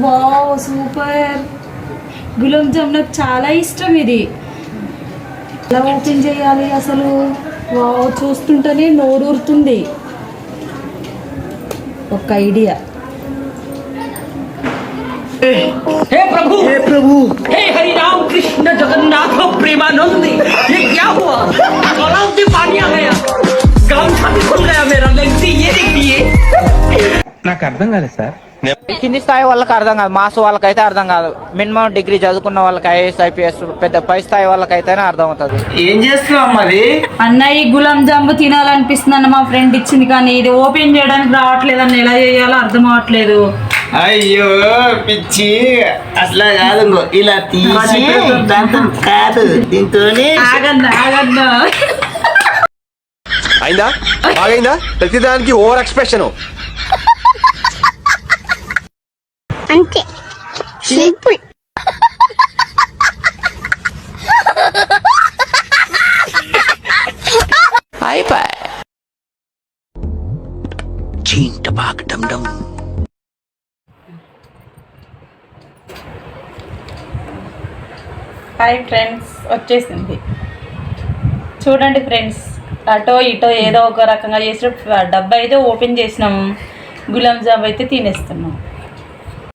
Wow super. Gulab jam నాకు చాలా ఇష్టం. ఇది ఎలా ఓపెన్ చేయాలి అసలు? వావ్ చూస్తుంటేనే నోరూరుతుంది. ఒక ఐడియా. हे प्रभु हे हरि राम कृष्ण जगन्नाथ प्रेमानंद ये क्या हुआ? तालाब से पानी आ गया, गामछा भी खुल गया मेरा। लगती ये देखिए నాకు అర్థం కాలేదు సార్. కింది స్థాయి వాళ్ళకి అర్థం కాదు, మాస్ వాళ్ళకైతే అర్థం కాదు. మినిమం డిగ్రీ చదువుకున్న వాళ్ళకి ఐఏఎస్ ఐపీఎస్ పెద్ద పై స్థాయి వాళ్ళకైతేనే అర్థం అవుతుంది. ఏం చేస్తున్నావు మరి? అన్నయ్య గులాబ్ జామ్ తినాలనిపిస్తుంది అన్న, మా ఫ్రెండ్ ఇచ్చింది కానీ ఇది ఓపెన్ చేయడానికి రావట్లేదు అన్న. ఎలా చేయాలో అర్థం అవ్వట్లేదు. అయ్యో పిచ్చి, అసలు కాదు, ఇలా తీసి దాంతో కాదు, దీంతోనే. ఆగన్నా అయిందా? బాగైందా? ప్రతిదానికి ఓవర్ ఎక్స్ప్రెషన్. అంతే సింపుల్. అయిపోయి चीन टपाक डम डम। హాయ్ ఫ్రెండ్స్, వచ్చేసింది చూడండి ఫ్రెండ్స్. అటో ఇటో ఏదో ఒక రకంగా చేసిన డబ్బా అయితే ఓపెన్ చేసినాము, గులాబ్ జామ్ అయితే తినేస్తున్నాం.